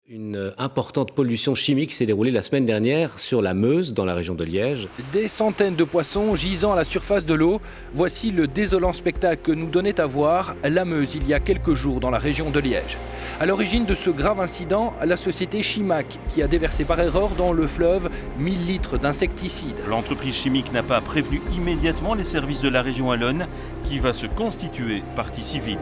Une importante pollution chimique s'est déroulée la semaine dernière sur la Meuse, dans la région de Liège. Des centaines de poissons gisant à la surface de l'eau. Voici le désolant spectacle que nous donnait à voir la Meuse il y a quelques jours dans la région de Liège. À l'origine de ce grave incident, la société Chimac qui a déversé par erreur dans le fleuve 1000 litres d'insecticides. L'entreprise chimique n'a pas prévenu immédiatement les services de la région wallonne qui va se constituer partie civile.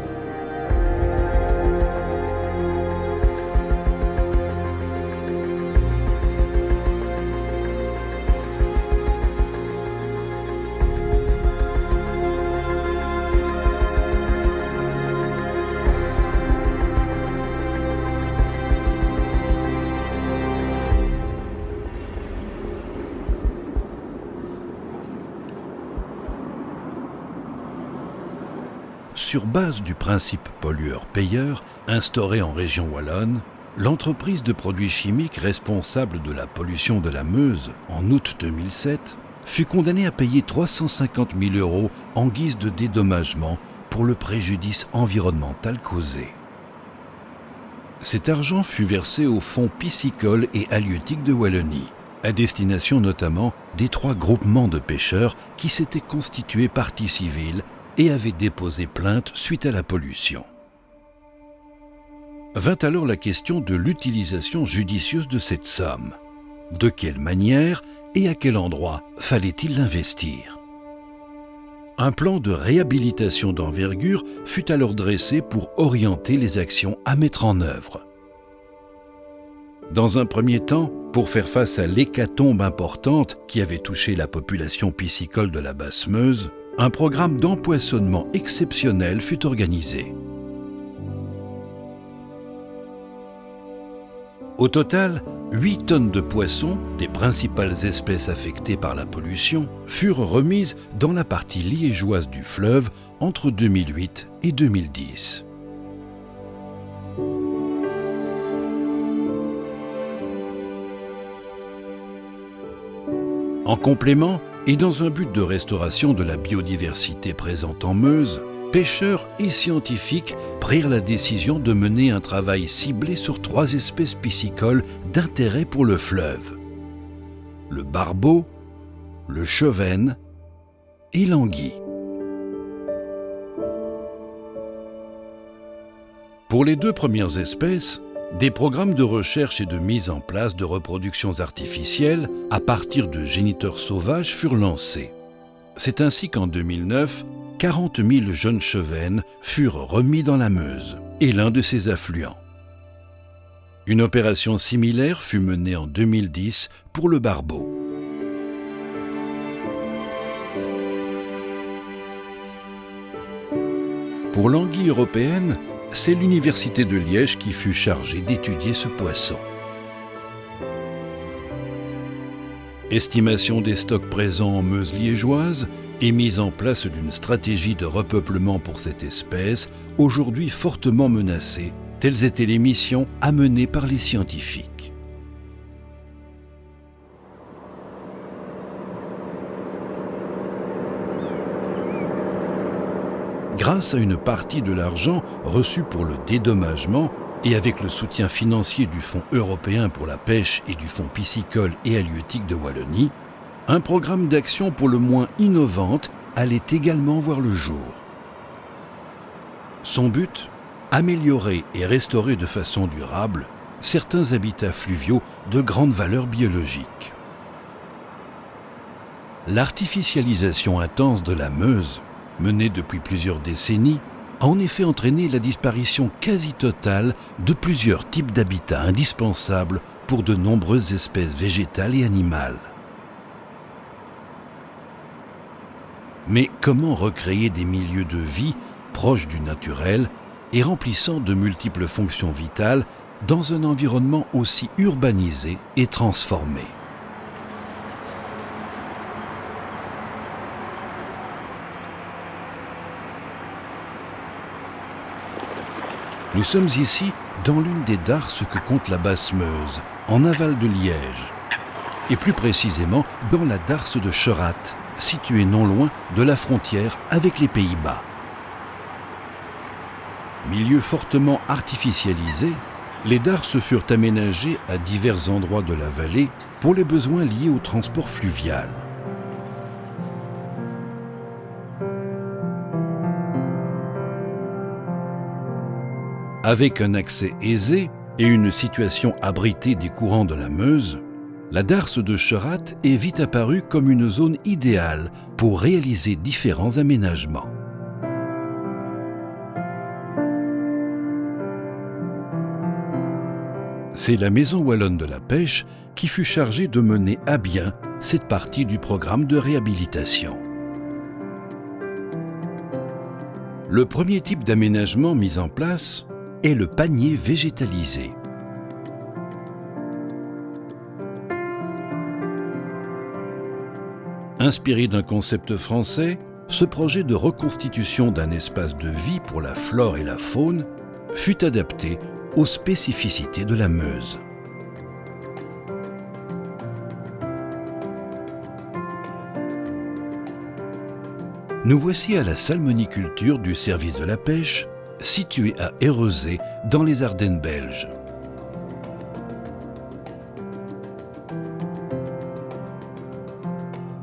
Sur base du principe pollueur-payeur instauré en région wallonne, l'entreprise de produits chimiques responsable de la pollution de la Meuse en août 2007 fut condamnée à payer 350 000 € en guise de dédommagement pour le préjudice environnemental causé. Cet argent fut versé au fonds piscicole et halieutique de Wallonie, à destination notamment des 3 groupements de pêcheurs qui s'étaient constitués partie civile et avait déposé plainte suite à la pollution. Vint alors la question de l'utilisation judicieuse de cette somme. De quelle manière et à quel endroit fallait-il l'investir ? Un plan de réhabilitation d'envergure fut alors dressé pour orienter les actions à mettre en œuvre. Dans un premier temps, pour faire face à l'hécatombe importante qui avait touché la population piscicole de la Basse-Meuse, un programme d'empoisonnement exceptionnel fut organisé. Au total, 8 tonnes de poissons, des principales espèces affectées par la pollution, furent remises dans la partie liégeoise du fleuve entre 2008 et 2010. En complément, et dans un but de restauration de la biodiversité présente en Meuse, pêcheurs et scientifiques prirent la décision de mener un travail ciblé sur 3 espèces piscicoles d'intérêt pour le fleuve: le barbeau, le chevesne et l'anguille. Pour les 2 premières espèces, des programmes de recherche et de mise en place de reproductions artificielles à partir de géniteurs sauvages furent lancés. C'est ainsi qu'en 2009, 40 000 jeunes chevesnes furent remis dans la Meuse et l'un de ses affluents. Une opération similaire fut menée en 2010 pour le barbeau. Pour l'anguille européenne, c'est l'Université de Liège qui fut chargée d'étudier ce poisson. Estimation des stocks présents en Meuse liégeoise et mise en place d'une stratégie de repeuplement pour cette espèce, aujourd'hui fortement menacée, telles étaient les missions à mener par les scientifiques. Grâce à une partie de l'argent reçu pour le dédommagement et avec le soutien financier du Fonds européen pour la pêche et du Fonds piscicole et halieutique de Wallonie, un programme d'action pour le moins innovante allait également voir le jour. Son but ? Améliorer et restaurer de façon durable certains habitats fluviaux de grande valeur biologique. L'artificialisation intense de la Meuse, menée depuis plusieurs décennies, a en effet entraîné la disparition quasi totale de plusieurs types d'habitats indispensables pour de nombreuses espèces végétales et animales. Mais comment recréer des milieux de vie proches du naturel et remplissant de multiples fonctions vitales dans un environnement aussi urbanisé et transformé ? Nous sommes ici dans l'une des darses que compte la Basse-Meuse, en aval de Liège, et plus précisément dans la darse de Cheratte, située non loin de la frontière avec les Pays-Bas. Milieu fortement artificialisé, les darses furent aménagées à divers endroits de la vallée pour les besoins liés au transport fluvial. Avec un accès aisé et une situation abritée des courants de la Meuse, la darse de Cherat est vite apparue comme une zone idéale pour réaliser différents aménagements. C'est la Maison wallonne de la pêche qui fut chargée de mener à bien cette partie du programme de réhabilitation. Le premier type d'aménagement mis en place est le panier végétalisé. Inspiré d'un concept français, ce projet de reconstitution d'un espace de vie pour la flore et la faune fut adapté aux spécificités de la Meuse. Nous voici à la salmoniculture du service de la pêche, située à Érezé, dans les Ardennes belges.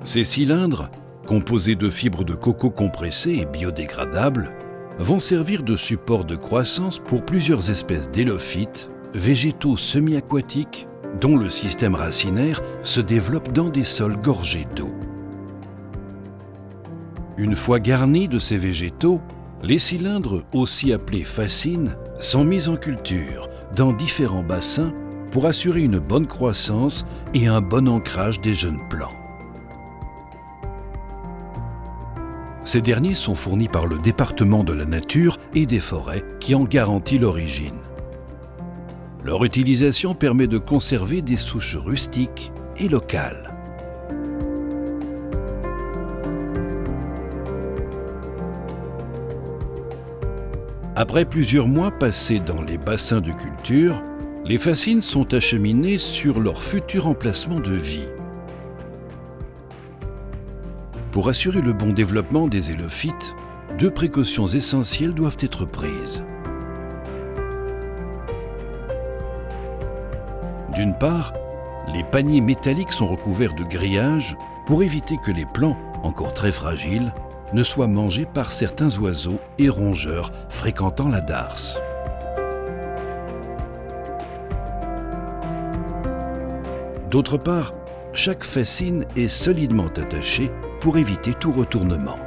Ces cylindres, composés de fibres de coco compressées et biodégradables, vont servir de support de croissance pour plusieurs espèces d'élophytes, végétaux semi-aquatiques, dont le système racinaire se développe dans des sols gorgés d'eau. Une fois garnis de ces végétaux, les cylindres, aussi appelés fascines, sont mis en culture dans différents bassins pour assurer une bonne croissance et un bon ancrage des jeunes plants. Ces derniers sont fournis par le département de la nature et des forêts qui en garantit l'origine. Leur utilisation permet de conserver des souches rustiques et locales. Après plusieurs mois passés dans les bassins de culture, les fascines sont acheminées sur leur futur emplacement de vie. Pour assurer le bon développement des élophytes, deux précautions essentielles doivent être prises. D'une part, les paniers métalliques sont recouverts de grillages pour éviter que les plants, encore très fragiles, ne soient mangés par certains oiseaux et rongeurs fréquentant la darse. D'autre part, chaque fascine est solidement attachée pour éviter tout retournement.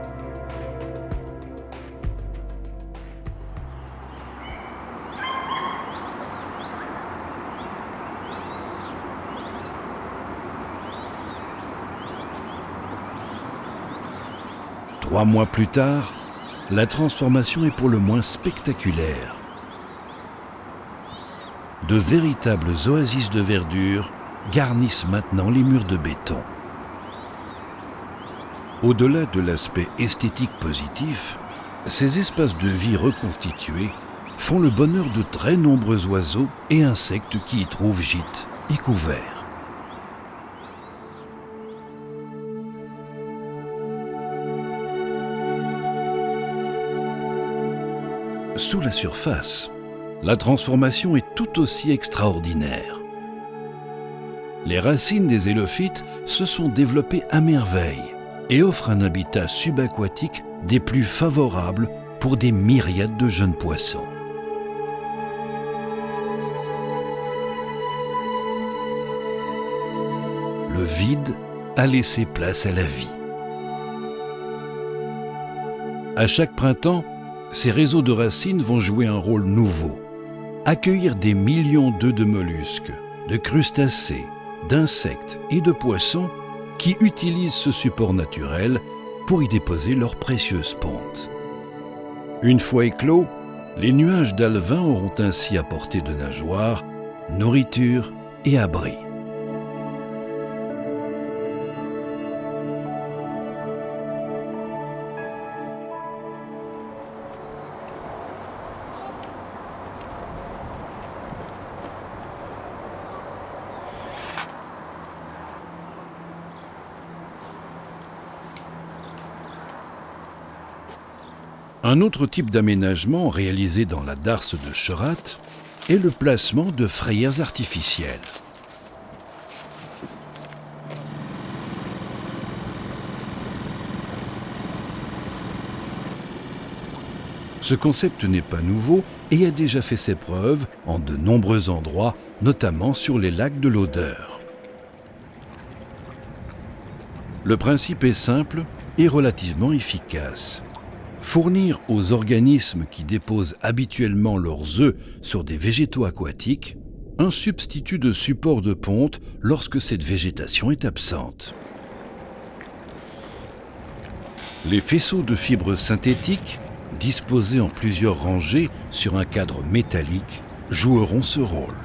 Trois mois plus tard, la transformation est pour le moins spectaculaire. De véritables oasis de verdure garnissent maintenant les murs de béton. Au-delà de l'aspect esthétique positif, ces espaces de vie reconstitués font le bonheur de très nombreux oiseaux et insectes qui y trouvent gîte et couvert. Sous la surface, la transformation est tout aussi extraordinaire. Les racines des élophytes se sont développées à merveille et offrent un habitat subaquatique des plus favorables pour des myriades de jeunes poissons. Le vide a laissé place à la vie. À chaque printemps, ces réseaux de racines vont jouer un rôle nouveau. Accueillir des millions d'œufs de mollusques, de crustacés, d'insectes et de poissons qui utilisent ce support naturel pour y déposer leurs précieuses pontes. Une fois éclos, les nuages d'alevins auront ainsi apporté de nageoires, nourriture et abri. Un autre type d'aménagement réalisé dans la darse de Cherat est le placement de frayères artificielles. Ce concept n'est pas nouveau et a déjà fait ses preuves en de nombreux endroits, notamment sur les lacs de l'Odeur. Le principe est simple et relativement efficace. Fournir aux organismes qui déposent habituellement leurs œufs sur des végétaux aquatiques un substitut de support de ponte lorsque cette végétation est absente. Les faisceaux de fibres synthétiques, disposés en plusieurs rangées sur un cadre métallique, joueront ce rôle.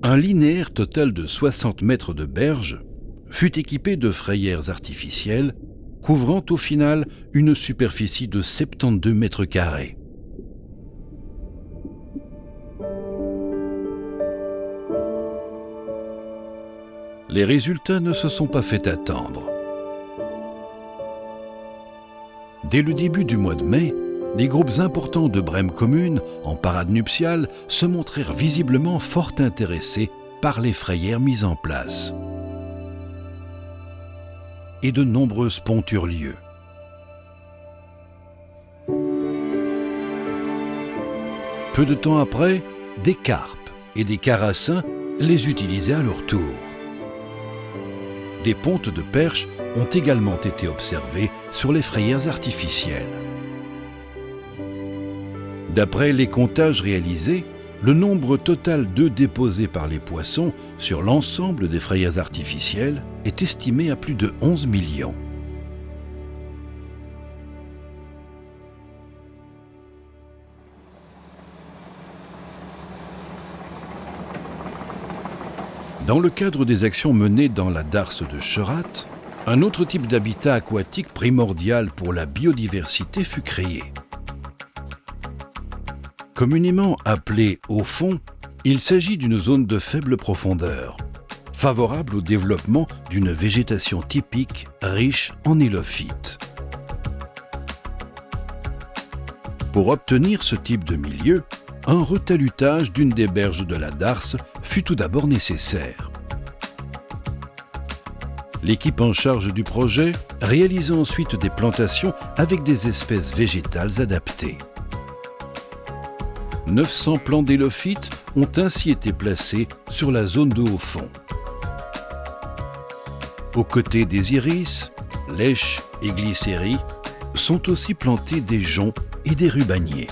Un linéaire total de 60 mètres de berge fut équipé de frayères artificielles couvrant au final une superficie de 72 mètres carrés. Les résultats ne se sont pas fait attendre. Dès le début du mois de mai, des groupes importants de brèmes communes en parade nuptiale se montrèrent visiblement fort intéressés par les frayères mises en place. Et de nombreuses pontes eurent lieu. Peu de temps après, des carpes et des carassins les utilisaient à leur tour. Des pontes de perches ont également été observées sur les frayères artificielles. D'après les comptages réalisés, le nombre total d'œufs déposés par les poissons sur l'ensemble des frayères artificielles est estimé à plus de 11 millions. Dans le cadre des actions menées dans la darse de Cherat, un autre type d'habitat aquatique primordial pour la biodiversité fut créé. Communément appelé au fond, il s'agit d'une zone de faible profondeur, favorable au développement d'une végétation typique riche en hélophytes. Pour obtenir ce type de milieu, un retalutage d'une des berges de la darse fut tout d'abord nécessaire. L'équipe en charge du projet réalisa ensuite des plantations avec des espèces végétales adaptées. 900 plants d'hélophytes ont ainsi été placés sur la zone de haut fond. Aux côtés des iris, lèches et glycéries sont aussi plantés des joncs et des rubaniers.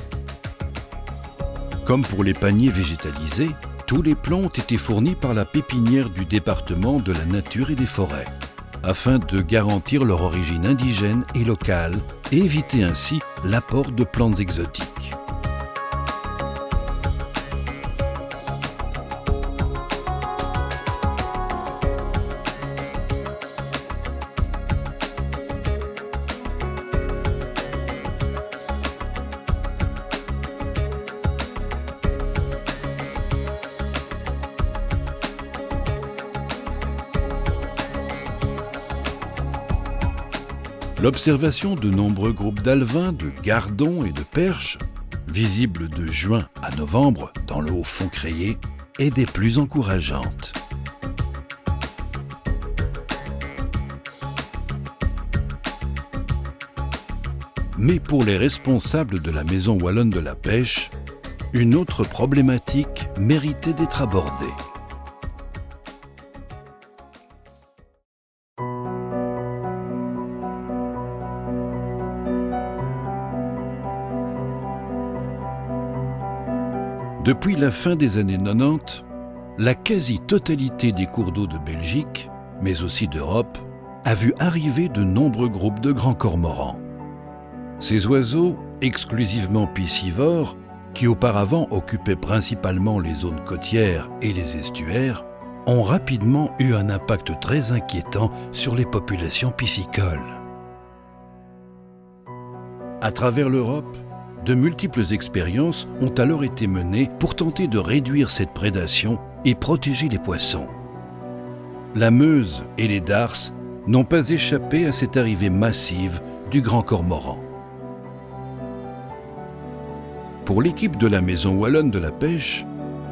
Comme pour les paniers végétalisés, tous les plants ont été fournis par la pépinière du département de la nature et des forêts, afin de garantir leur origine indigène et locale et éviter ainsi l'apport de plantes exotiques. L'observation de nombreux groupes d'alevins, de gardons et de perches, visibles de juin à novembre dans le haut fond crayé, est des plus encourageantes. Mais pour les responsables de la Maison wallonne de la pêche, une autre problématique méritait d'être abordée. Depuis la fin des années 90, la quasi-totalité des cours d'eau de Belgique, mais aussi d'Europe, a vu arriver de nombreux groupes de grands cormorans. Ces oiseaux, exclusivement piscivores, qui auparavant occupaient principalement les zones côtières et les estuaires, ont rapidement eu un impact très inquiétant sur les populations piscicoles. À travers l'Europe, de multiples expériences ont alors été menées pour tenter de réduire cette prédation et protéger les poissons. La Meuse et les darses n'ont pas échappé à cette arrivée massive du grand cormoran. Pour l'équipe de la Maison Wallonne de la Pêche,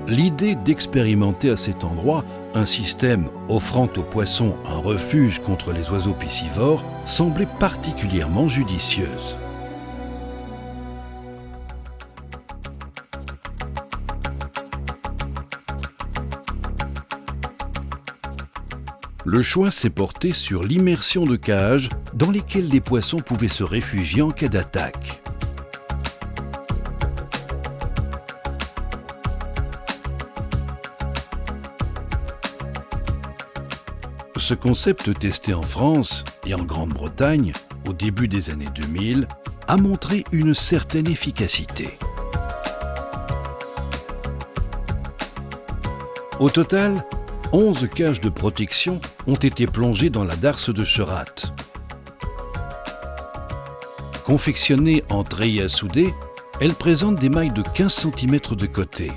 l'idée d'expérimenter à cet endroit un système offrant aux poissons un refuge contre les oiseaux piscivores semblait particulièrement judicieuse. Le choix s'est porté sur l'immersion de cages dans lesquelles les poissons pouvaient se réfugier en cas d'attaque. Ce concept testé en France et en Grande-Bretagne au début des années 2000 a montré une certaine efficacité. Au total, 11 cages de protection ont été plongées dans la darse de Cherat. Confectionnées en treillis à souder, elles présentent des mailles de 15 cm de côté.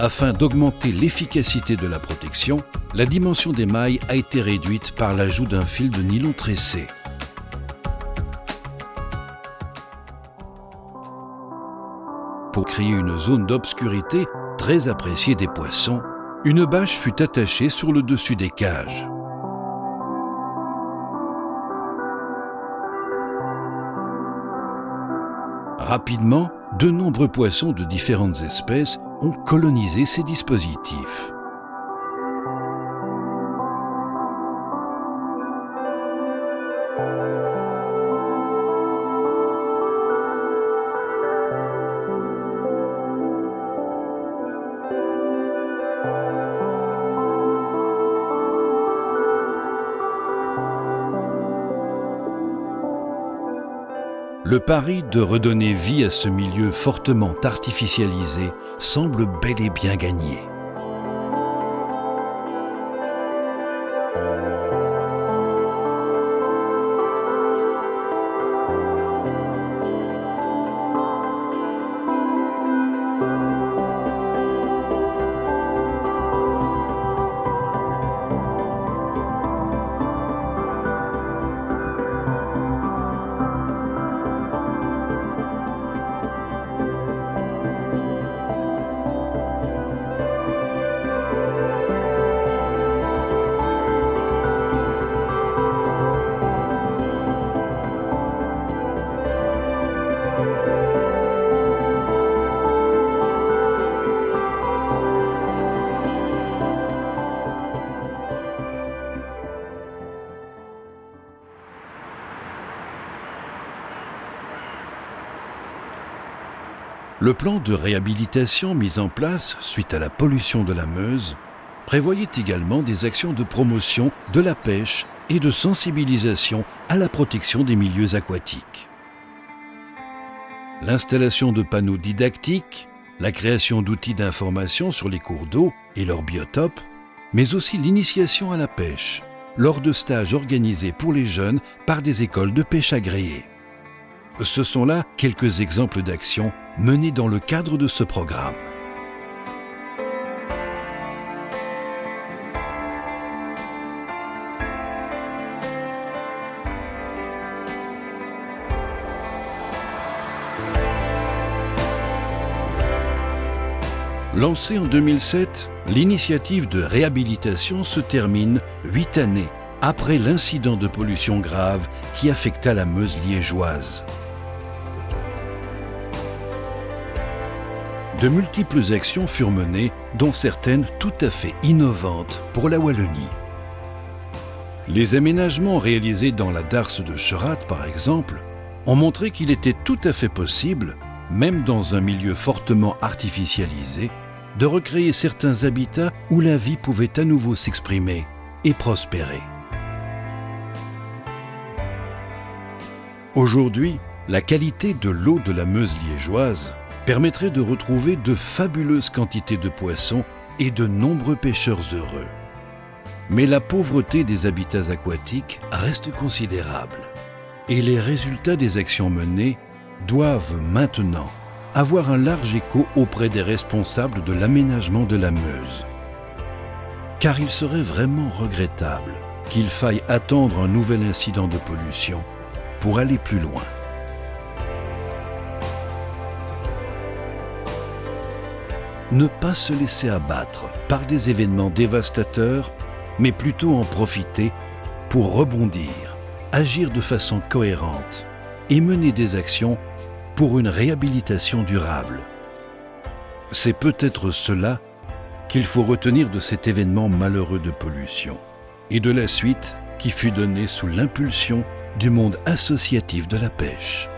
Afin d'augmenter l'efficacité de la protection, la dimension des mailles a été réduite par l'ajout d'un fil de nylon tressé. Pour créer une zone d'obscurité très appréciée des poissons, une bâche fut attachée sur le dessus des cages. Rapidement, de nombreux poissons de différentes espèces ont colonisé ces dispositifs. Le pari de redonner vie à ce milieu fortement artificialisé semble bel et bien gagné. Le plan de réhabilitation mis en place suite à la pollution de la Meuse prévoyait également des actions de promotion de la pêche et de sensibilisation à la protection des milieux aquatiques. L'installation de panneaux didactiques, la création d'outils d'information sur les cours d'eau et leurs biotopes, mais aussi l'initiation à la pêche, lors de stages organisés pour les jeunes par des écoles de pêche agréées. Ce sont là quelques exemples d'actions menées dans le cadre de ce programme. Lancée en 2007, l'initiative de réhabilitation se termine 8 années après l'incident de pollution grave qui affecta la Meuse liégeoise. De multiples actions furent menées, dont certaines tout à fait innovantes pour la Wallonie. Les aménagements réalisés dans la darse de Cherat, par exemple, ont montré qu'il était tout à fait possible, même dans un milieu fortement artificialisé, de recréer certains habitats où la vie pouvait à nouveau s'exprimer et prospérer. Aujourd'hui, la qualité de l'eau de la Meuse liégeoise permettrait de retrouver de fabuleuses quantités de poissons et de nombreux pêcheurs heureux. Mais la pauvreté des habitats aquatiques reste considérable et les résultats des actions menées doivent maintenant avoir un large écho auprès des responsables de l'aménagement de la Meuse. Car il serait vraiment regrettable qu'il faille attendre un nouvel incident de pollution pour aller plus loin. ne pas se laisser abattre par des événements dévastateurs, mais plutôt en profiter pour rebondir, agir de façon cohérente et mener des actions pour une réhabilitation durable. C'est peut-être cela qu'il faut retenir de cet événement malheureux de pollution et de la suite qui fut donnée sous l'impulsion du monde associatif de la pêche.